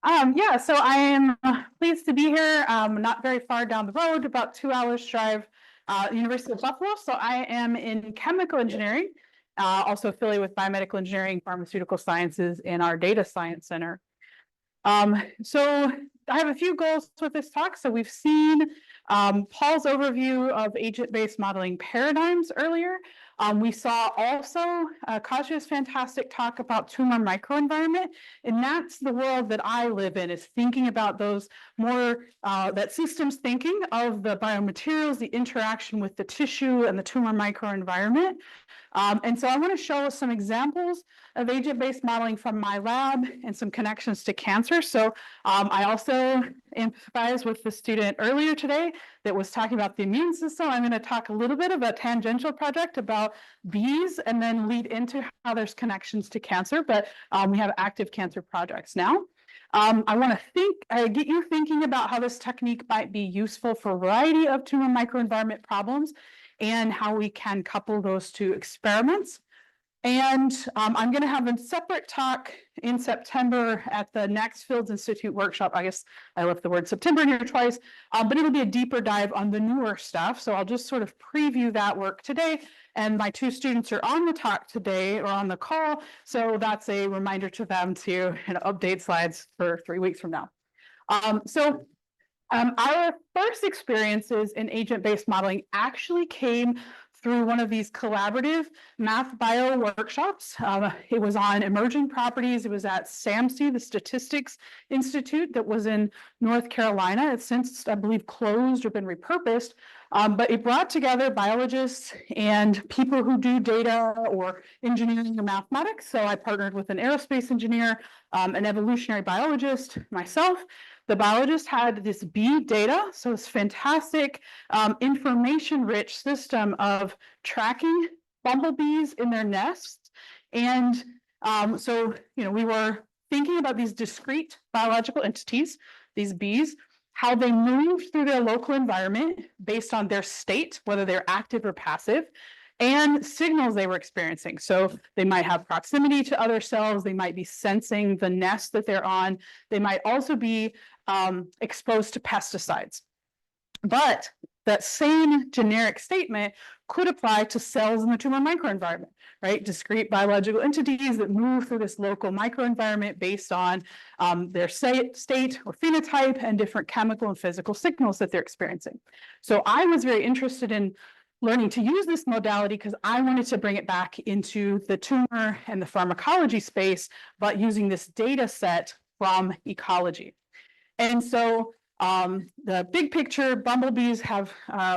Yeah, so I am pleased to be here, not very far down the road, about 2 hours drive, University of Buffalo. So I am in chemical engineering, also affiliated with biomedical engineering, pharmaceutical sciences, and our data science center. So I have a few goals with this talk. So we've seen Paul's overview of agent-based modeling paradigms earlier. We saw also Kaja's fantastic talk about tumor microenvironment, and that's the world that I live in, is thinking about those more, that systems thinking of the biomaterials, the interaction with the tissue and the tumor microenvironment. And so I want to show some examples of agent-based modeling from my lab and some connections to cancer. So I also empathize with the student earlier today that was talking about the immune system. I'm going to talk a little bit about a tangential project about bees and then lead into how there's connections to cancer, but we have active cancer projects now. I want to get you thinking about how this technique might be useful for a variety of tumor microenvironment problems and how we can couple those two experiments. And I'm going to have a separate talk in September at the next Fields Institute workshop. I guess I left the word September in here twice, but it'll be a deeper dive on the newer stuff. So I'll just sort of preview that work today. And my two students are on the talk today or on the call. So that's a reminder to them to update slides for 3 weeks from now. Our first experiences in agent-based modeling actually came through one of these collaborative math bio workshops. It was on emerging properties. It was at SAMC, the Statistics Institute that was in North Carolina. It's since, I believe, closed or been repurposed, but it brought together biologists and people who do data or engineering or mathematics. So I partnered with an aerospace engineer, an evolutionary biologist, myself. The biologist had this bee data, so it's fantastic, information-rich system of tracking bumblebees in their nests. And so, we were thinking about these discrete biological entities, these bees, how they move through their local environment based on their state, whether they're active or passive, and signals they were experiencing. So they might have proximity to other cells, they might be sensing the nest that they're on, they might also be exposed to pesticides. But that same generic statement could apply to cells in the tumor microenvironment, right? Discrete biological entities that move through this local microenvironment based on their state or phenotype and different chemical and physical signals that they're experiencing. So I was very interested in learning to use this modality because I wanted to bring it back into the tumor and the pharmacology space, but using this data set from ecology. And so the big picture, bumblebees have,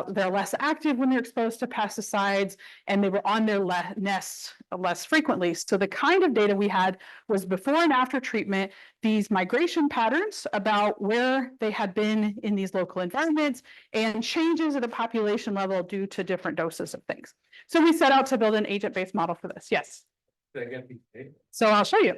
they're less active when they're exposed to pesticides, and they were on their nests less frequently. So the kind of data we had was before and after treatment, these migration patterns about where they had been in these local environments and changes at a population level due to different doses of things. So we set out to build an agent-based model for this. Yes. So I'll show you.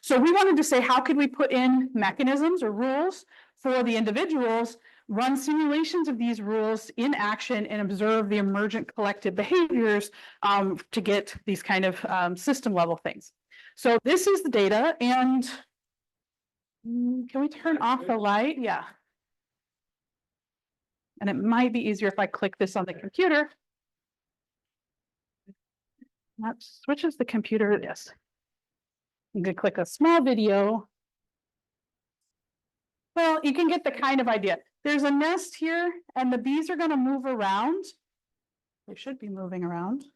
So we wanted to say, how could we put in mechanisms or rules for the individuals, run simulations of these rules in action, and observe the emergent collective behaviors to get these kind of system level things. So this is the data, and can we turn off the light? Yeah. And it might be easier if I click this on the computer. That switches the computer. Yes. I'm going to click a small video. Well, you can get the kind of idea. There's a nest here, and the bees are going to move around. They should be moving around.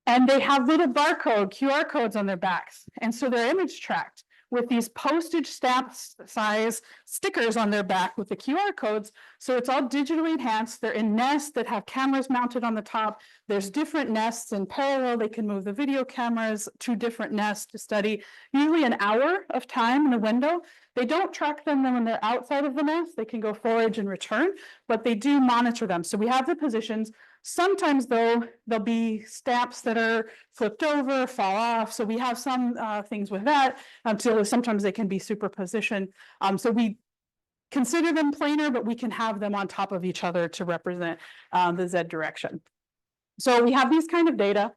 And they have little barcode, QR codes on their backs. And so they're image tracked with these postage stamp size stickers on their back with the QR codes. So it's all digitally enhanced. They're in nests that have cameras mounted on the top. There's different nests in parallel. They can move the video cameras to different nests to study, usually an hour of time in the window. They don't track them when they're outside of the nest. They can go forage and return, but they do monitor them. So we have the positions. Sometimes, though, there'll be stamps that are flipped over, fall off. So we have some things with that. So sometimes they can be superposition. So we consider them planar, but we can have them on top of each other to represent the Z direction. So we have these kind of data.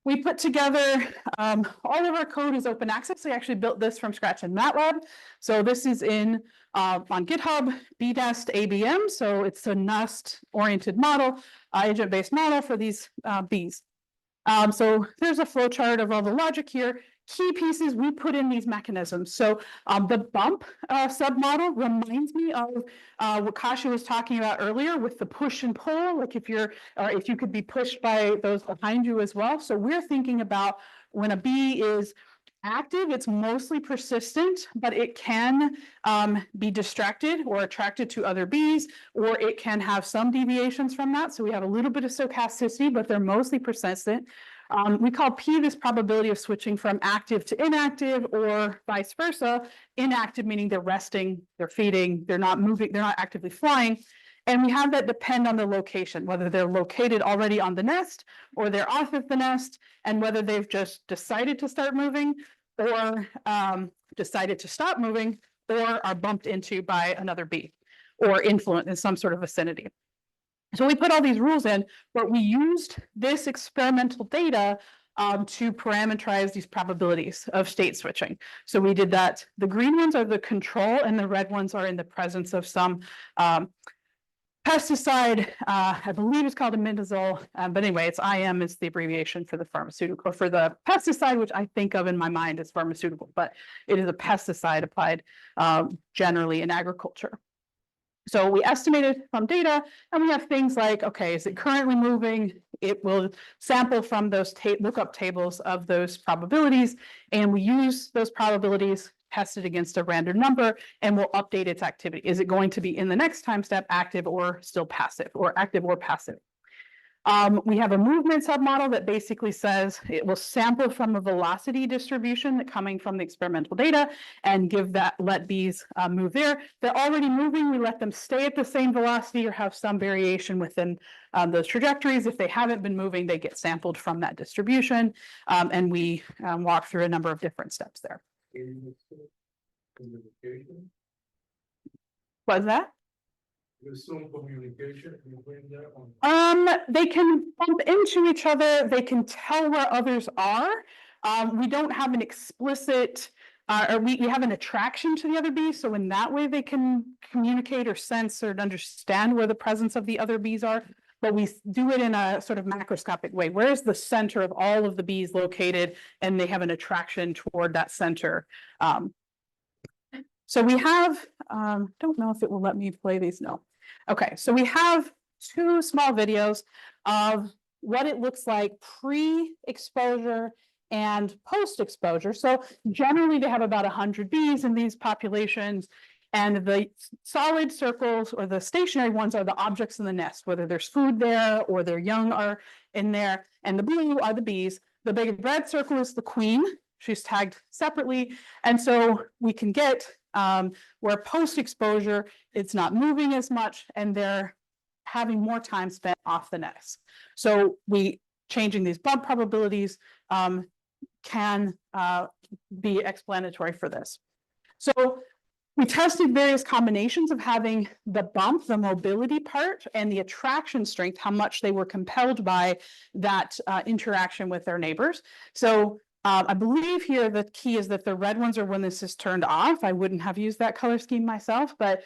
we put together, all of our code is open access. We actually built this from scratch in MATLAB. So this is on GitHub, BNest ABM. So it's a nest-oriented model, agent-based model for these bees. So there's a flow chart of all the logic here. Key pieces, we put in these mechanisms. So the bump submodel reminds me of what Kasia was talking about earlier with the push and pull, like if you could be pushed by those behind you as well. So we're thinking about when a bee is active, it's mostly persistent, but it can be distracted or attracted to other bees, or it can have some deviations from that. So we have a little bit of stochasticity, but they're mostly persistent. We call P this probability of switching from active to inactive or vice versa. Inactive meaning they're resting, they're feeding, they're not moving, they're not actively flying. And we have that depend on the location, whether they're located already on the nest or they're off of the nest, and whether they've just decided to start moving or decided to stop moving or are bumped into by another bee or influenced in some sort of vicinity. So we put all these rules in, but we used this experimental data to parameterize these probabilities of state switching. So we did that. The green ones are the control and the red ones are in the presence of some pesticide, I believe it's called imidazole, but anyway, it's IM is the abbreviation for the pharmaceutical, or for the pesticide, which I think of in my mind as pharmaceutical, but it is a pesticide applied generally in agriculture. So we estimated from data, and we have things like, okay, is it currently moving? It will sample from those lookup tables of those probabilities, and we use those probabilities tested against a random number, and we'll update its activity. Is it going to be in the next time step active or still passive, or active or passive? We have a movement submodel that basically says it will sample from a velocity distribution coming from the experimental data and let bees move there. They're already moving, we let them stay at the same velocity or have some variation within those trajectories. If they haven't been moving, they get sampled from that distribution, and we walk through a number of different steps there. What's that? Some communication between them. They can bump into each other. They can tell where others are. We don't have an explicit, or we have an attraction to the other bees. So in that way, they can communicate or sense or understand where the presence of the other bees are. But we do it in a sort of macroscopic way. Where's the center of all of the bees located? And they have an attraction toward that center. So we have, don't know if it will let me play these. No. Okay, so we have two small videos of what it looks like pre-exposure and post-exposure. So generally they have about 100 bees in these populations, and the solid circles or the stationary ones are the objects in the nest, whether there's food there or their young are in there, and the blue are the bees. The big red circle is the queen. She's tagged separately, and so we can get where post-exposure, it's not moving as much and they're having more time spent off the nest. So changing these bump probabilities can be explanatory for this. So we tested various combinations of having the bump, the mobility part, and the attraction strength, how much they were compelled by that interaction with their neighbors. So I believe here the key is that the red ones are when this is turned off. I wouldn't have used that color scheme myself, but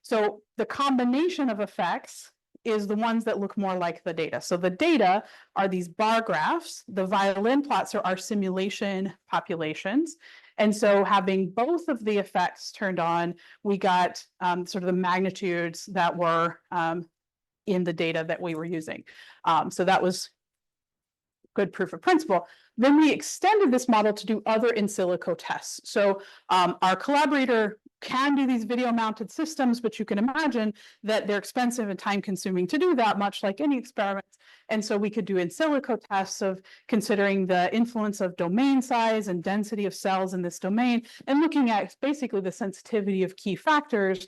so the combination of effects is the ones that look more like the data. So the data are these bar graphs. The violin plots are our simulation populations. And so having both of the effects turned on, we got sort of the magnitudes that were in the data that we were using. So that was good proof of principle. Then we extended this model to do other in silico tests. So our collaborator can do these video mounted systems, but you can imagine that they're expensive and time consuming to do that, much like any experiments. And so we could do in silico tests of considering the influence of domain size and density of cells in this domain, and looking at basically the sensitivity of key factors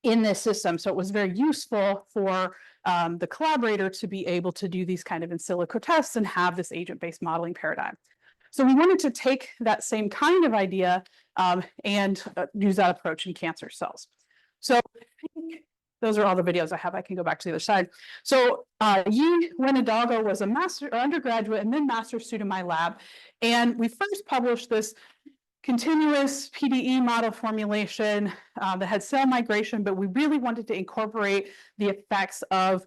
in this system. So it was very useful for the collaborator to be able to do these kind of in silico tests and have this agent-based modeling paradigm. So we wanted to take that same kind of idea and use that approach in cancer cells. So I think those are all the videos I have. I can go back to the other side. So Yi Wenedago was a undergraduate and then master's student in my lab. And we first published this continuous PDE model formulation that had cell migration, but we really wanted to incorporate the effects of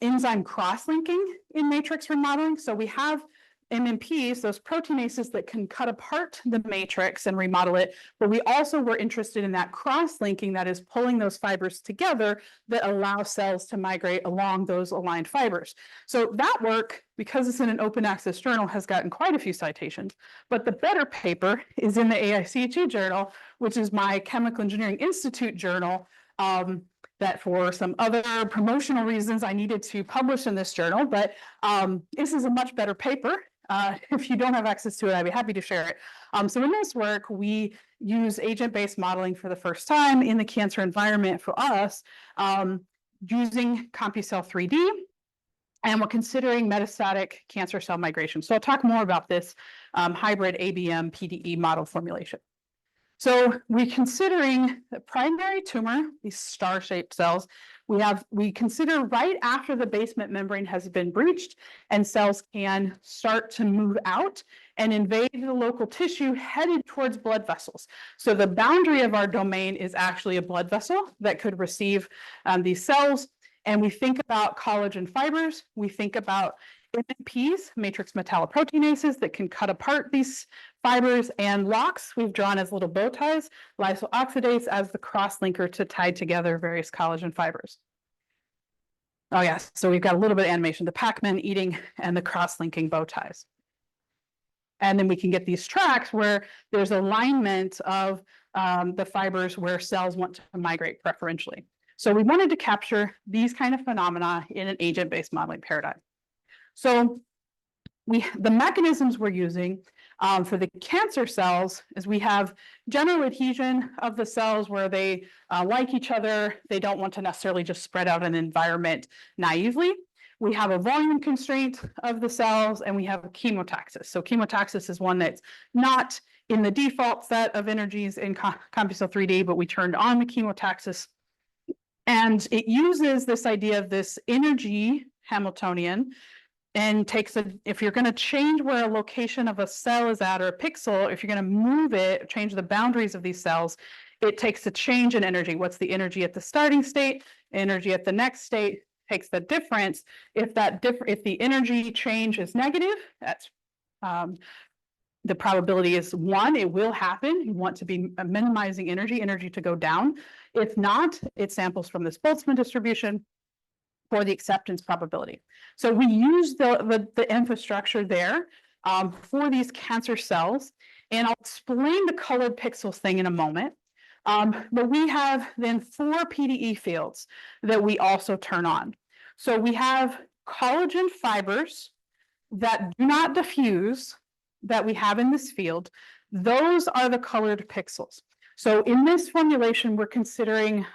enzyme cross-linking in matrix remodeling. So we have MMPs, those proteinases that can cut apart the matrix and remodel it, but we also were interested in that cross-linking, that is pulling those fibers together that allow cells to migrate along those aligned fibers. So that work, because it's in an open access journal, has gotten quite a few citations, but the better paper is in the AICHE journal, which is my Chemical Engineering Institute journal, that for some other promotional reasons I needed to publish in this journal, but this is a much better paper. If you don't have access to it, I'd be happy to share it. So in this work, we use agent-based modeling for the first time in the cancer environment for us, using CompuCell 3D, and we're considering metastatic cancer cell migration. So I'll talk more about this hybrid ABM PDE model formulation. So we're considering the primary tumor, these star-shaped cells. We consider right after the basement membrane has been breached and cells can start to move out and invade the local tissue headed towards blood vessels. So the boundary of our domain is actually a blood vessel that could receive these cells. And we think about collagen fibers. We think about MMPs, matrix metalloproteinases, that can cut apart these fibers, and LOX we've drawn as little bow ties, lysyl oxidase as the cross-linker to tie together various collagen fibers. Oh yes, so we've got a little bit of animation, the Pac-Man eating and the cross-linking bow ties. And then we can get these tracks where there's alignment of the fibers where cells want to migrate preferentially. So we wanted to capture these kind of phenomena in an agent-based modeling paradigm. So the mechanisms we're using for the cancer cells is we have general adhesion of the cells where they like each other. They don't want to necessarily just spread out in an environment naively. We have a volume constraint of the cells, and we have a chemotaxis. So chemotaxis is one that's not in the default set of energies in CompuCell 3D, but we turned on the chemotaxis. And it uses this idea of this energy Hamiltonian, and takes if you're going to change where a location of a cell is at, or a pixel, if you're going to move it, change the boundaries of these cells, it takes a change in energy. What's the energy at the starting state? Energy at the next state takes the difference. If the energy change is negative, that's the probability is 1, it will happen. You want to be minimizing energy to go down. If not, it samples from this Boltzmann distribution for the acceptance probability. So we use the infrastructure there for these cancer cells, and I'll explain the colored pixels thing in a moment. But we have then 4 PDE fields that we also turn on. So we have collagen fibers that do not diffuse that we have in this field. Those are the colored pixels. So in this formulation, we're considering,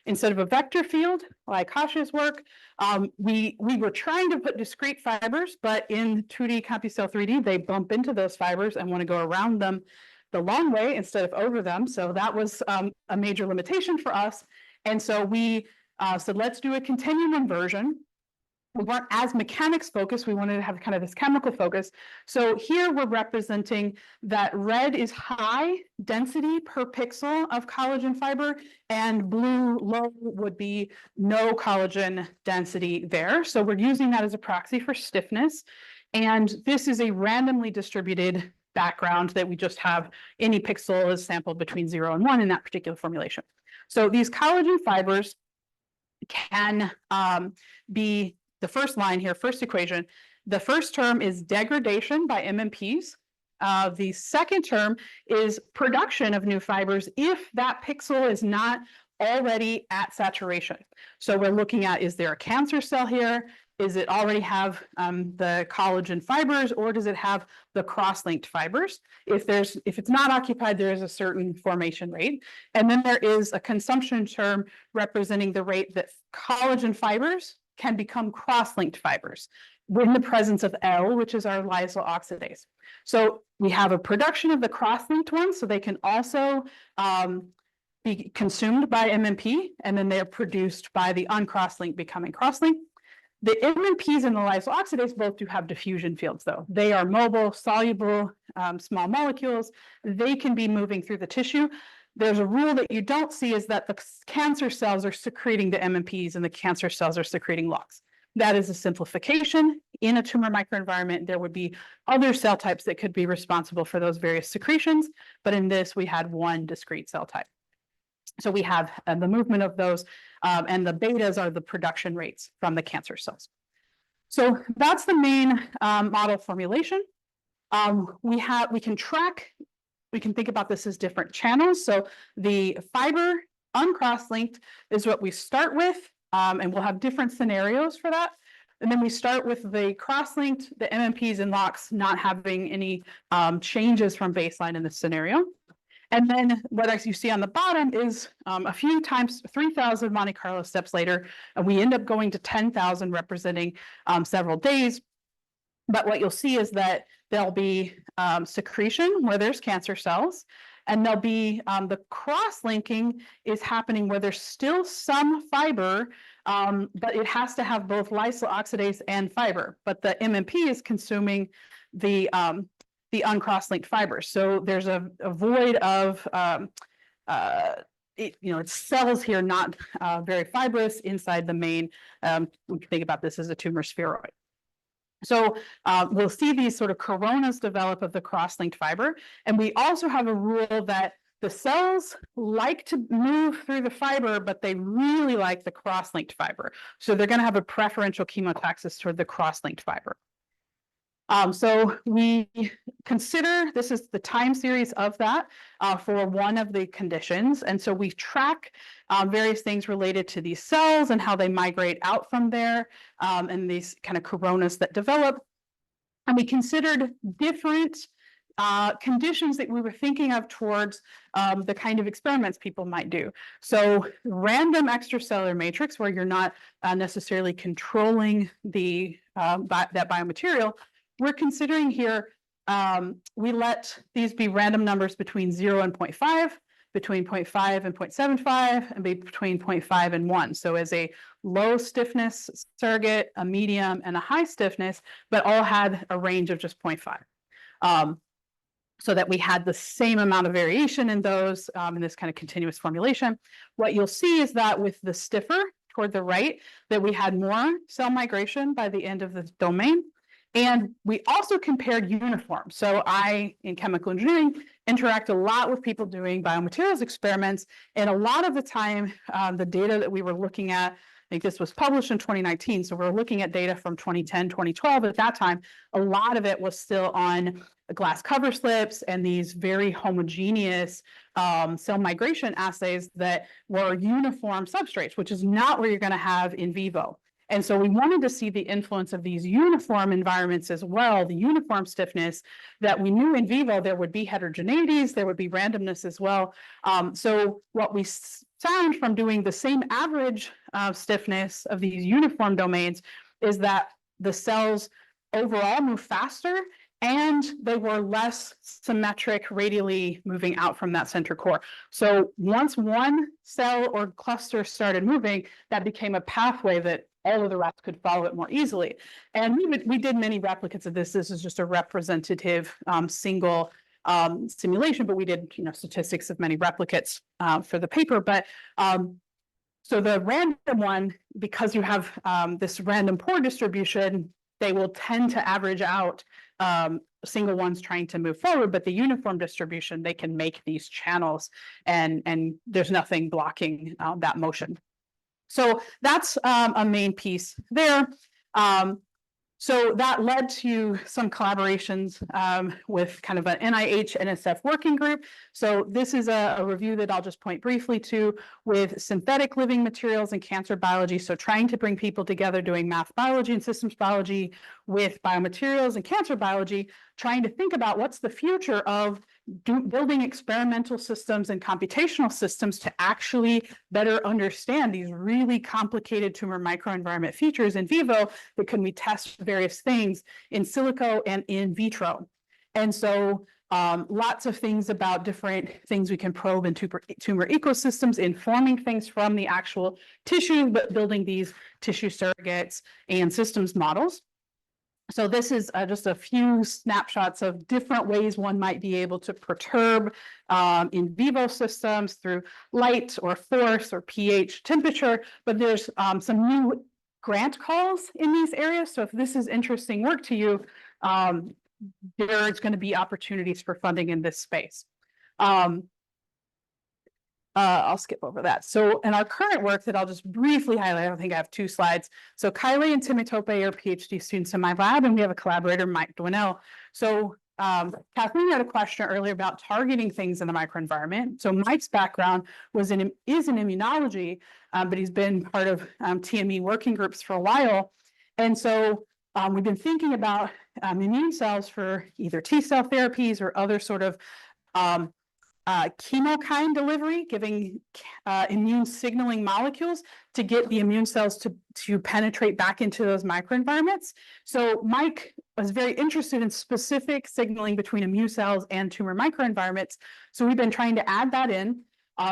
instead of a vector field, like Kasha's work, we were trying to put discrete fibers, but in 2D CompuCell 3D, they bump into those fibers and want to go around them the long way instead of over them. So that was a major limitation for us. And so we said, let's do a continuum inversion. We weren't as mechanics focused. We wanted to have kind of this chemical focus. So here we're representing that red is high density per pixel of collagen fiber, and blue low would be no collagen density there. So we're using that as a proxy for stiffness. And this is a randomly distributed background that we just have any pixel is sampled between 0 and 1 in that particular formulation. So these collagen fibers can be the first line here, first equation. The first term is degradation by MMPs. The second term is production of new fibers if that pixel is not already at saturation. So we're looking at, is there a cancer cell here? Is it already have the collagen fibers, or does it have the cross-linked fibers? If it's not occupied, there is a certain formation rate. And then there is a consumption term representing the rate that collagen fibers can become cross-linked fibers in the presence of L, which is our lysyl oxidase. So we have a production of the cross-linked ones, so they can also be consumed by MMP, and then they're produced by the uncross-linked becoming cross-linked. The MMPs and the lysyl oxidase both do have diffusion fields, though. They are mobile, soluble, small molecules. They can be moving through the tissue. There's a rule that you don't see is that the cancer cells are secreting the MMPs and the cancer cells are secreting LOX. That is a simplification. In a tumor microenvironment, there would be other cell types that could be responsible for those various secretions, but in this, we had one discrete cell type. So we have the movement of those, and the betas are the production rates from the cancer cells. So that's the main model formulation. We can track, we can think about this as different channels. So the fiber uncross-linked is what we start with, and we'll have different scenarios for that. And then we start with the cross-linked, the MMPs and LOX not having any changes from baseline in this scenario. And then what you see on the bottom is a few times 3,000 Monte Carlo steps later, and we end up going to 10,000 representing several days. But what you'll see is that there'll be secretion where there's cancer cells, and there'll be the cross-linking is happening where there's still some fiber, but it has to have both lysyl oxidase and fiber. But the MMP is consuming the uncross-linked fibers. So there's a void of, it's cells here, not very fibrous inside the main, we can think about this as a tumor spheroid. So we'll see these sort of coronas develop of the cross-linked fiber. And we also have a rule that the cells like to move through the fiber, but they really like the cross-linked fiber. So they're going to have a preferential chemotaxis toward the cross-linked fiber. So we consider, this is the time series of that for one of the conditions. And so we track various things related to these cells and how they migrate out from there, and these kind of coronas that develop. And we considered different conditions that we were thinking of towards the kind of experiments people might do. So random extracellular matrix, where you're not necessarily controlling the that biomaterial. We're considering here, we let these be random numbers between 0 and 0.5, between 0.5 and 0.75, and between 0.5 and 1. So as a low stiffness surrogate, a medium, and a high stiffness, but all had a range of just 0.5. So that we had the same amount of variation in those in this kind of continuous formulation. What you'll see is that with the stiffer toward the right, that we had more cell migration by the end of the domain. And we also compared uniform. So I, in chemical engineering, interact a lot with people doing biomaterials experiments. And a lot of the time, the data that we were looking at, I think this was published in 2019. So we're looking at data from 2010, 2012. At that time, a lot of it was still on glass cover slips and these very homogeneous cell migration assays that were uniform substrates, which is not what you're going to have in vivo. And so we wanted to see the influence of these uniform environments as well, the uniform stiffness, that we knew in vivo there would be heterogeneities, there would be randomness as well. So what we found from doing the same average stiffness of these uniform domains is that the cells overall move faster, and they were less symmetric radially moving out from that center core. So once one cell or cluster started moving, that became a pathway that all of the rats could follow it more easily. And we did many replicates of this. This is just a representative single simulation, but we did statistics of many replicates for the paper. But so the random one, because you have this random pore distribution, they will tend to average out single ones trying to move forward, but the uniform distribution, they can make these channels, and there's nothing blocking that motion. So that's a main piece there. So that led to some collaborations with kind of an NIH NSF working group. So this is a review that I'll just point briefly to with synthetic living materials and cancer biology. So trying to bring people together doing math biology and systems biology with biomaterials and cancer biology, trying to think about what's the future of building experimental systems and computational systems to actually better understand these really complicated tumor microenvironment features in vivo that can we test various things in silico and in vitro. And so Lots of things about different things we can probe in tumor ecosystems, informing things from the actual tissue, but building these tissue surrogates and systems models. So this is just a few snapshots of different ways one might be able to perturb in vivo systems through light or force or pH temperature, but there's some new grant calls in these areas. So if this is interesting work to you, there's going to be opportunities for funding in this space. I'll skip over that. So in our current work that I'll just briefly highlight, I don't think I have 2 slides. So Kylie and Timitope are PhD students in my lab, and we have a collaborator, Mike Dwinell. So Kathleen had a question earlier about targeting things in the microenvironment. So Mike's background is in immunology, but he's been part of TME working groups for a while. And so we've been thinking about immune cells for either T-cell therapies or other sort of chemokine delivery, giving immune signaling molecules to get the immune cells to penetrate back into those microenvironments. So Mike was very interested in specific signaling between immune cells and tumor microenvironments. So we've been trying to add that in.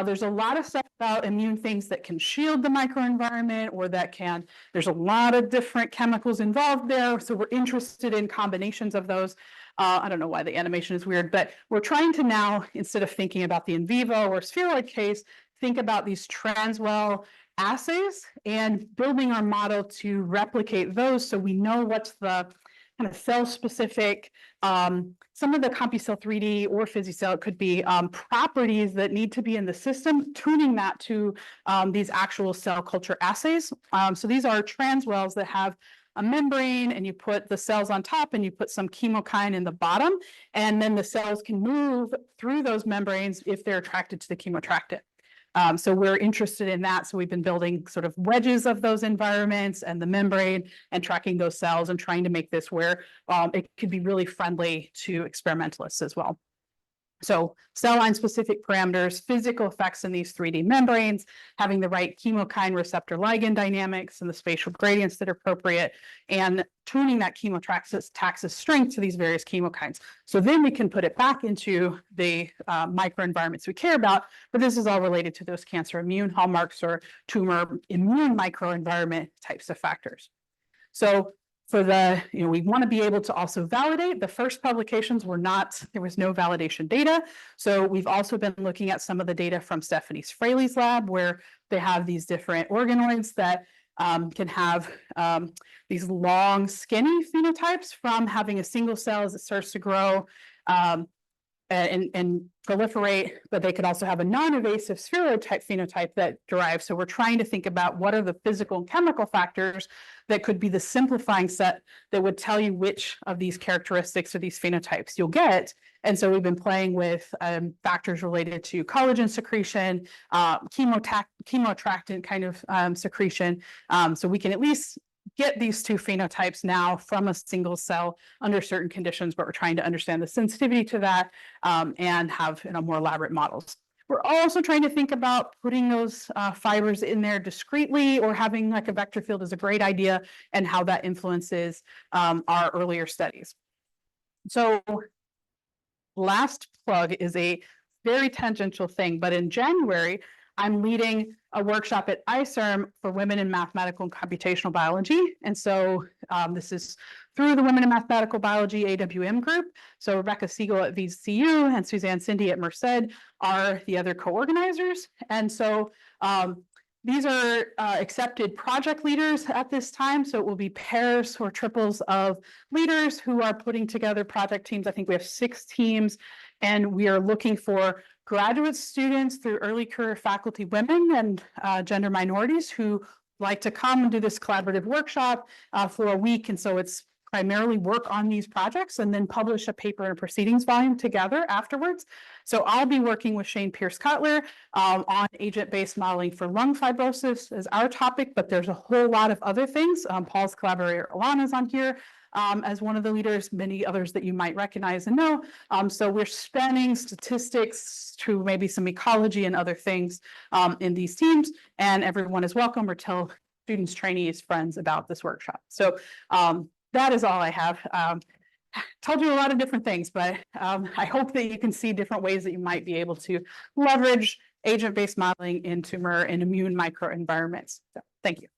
There's a lot of stuff about immune things that can shield the microenvironment or there's a lot of different chemicals involved there. So we're interested in combinations of those. I don't know why the animation is weird, but we're trying to now, instead of thinking about the in vivo or spheroid case, think about these transwell assays and building our model to replicate those so we know what's the kind of cell-specific, some of the CompuCell 3D or PhysiCell could be properties that need to be in the system, tuning that to these actual cell culture assays. So these are transwells that have a membrane, and you put the cells on top and you put some chemokine in the bottom, and then the cells can move through those membranes if they're attracted to the chemoattractant. So we're interested in that. So we've been building sort of wedges of those environments and the membrane and tracking those cells and trying to make this where it could be really friendly to experimentalists as well. So cell line specific parameters, physical effects in these 3D membranes, having the right chemokine receptor ligand dynamics and the spatial gradients that are appropriate, and tuning that chemotaxis strength to these various chemokines. So then we can put it back into the microenvironments we care about, but this is all related to those cancer immune hallmarks or tumor immune microenvironment types of factors. So for we want to be able to also validate. The first publications there was no validation data. So we've also been looking at some of the data from Stephanie Fraley's lab, where they have these different organoids that can have these long, skinny phenotypes from having a single cell as it starts to grow and proliferate, but they could also have a non-invasive spheroid type phenotype that derives. So we're trying to think about what are the physical and chemical factors that could be the simplifying set that would tell you which of these characteristics or these phenotypes you'll get. And so we've been playing with factors related to collagen secretion, chemoattractant kind of secretion. So we can at least get these 2 phenotypes now from a single cell under certain conditions, but we're trying to understand the sensitivity to that and have more elaborate models. We're also trying to think about putting those fibers in there discretely, or having like a vector field is a great idea, and how that influences our earlier studies. So last plug is a very tangential thing, but in January, I'm leading a workshop at ICERM for women in mathematical and computational biology. And so this is through the Women in Mathematical Biology AWM group. So Rebecca Siegel at VCU and Suzanne Cindy at Merced are the other co-organizers. And so these are accepted project leaders at this time. So it will be pairs or triples of leaders who are putting together project teams. I think we have 6 teams, and we are looking for graduate students through early career faculty women and gender minorities who like to come and do this collaborative workshop for a week. And so it's primarily work on these projects and then publish a paper in a proceedings volume together afterwards. So I'll be working with Shane Pierce-Cutler on agent-based modeling for lung fibrosis as our topic, but there's a whole lot of other things. Paul's collaborator Alana's on here as one of the leaders, many others that you might recognize and know. So we're spanning statistics to maybe some ecology and other things in these teams, and everyone is welcome, or tell students, trainees, friends about this workshop. So that is all I have. told you a lot of different things, but I hope that you can see different ways that you might be able to leverage agent-based modeling in tumor and immune microenvironments. So, thank you.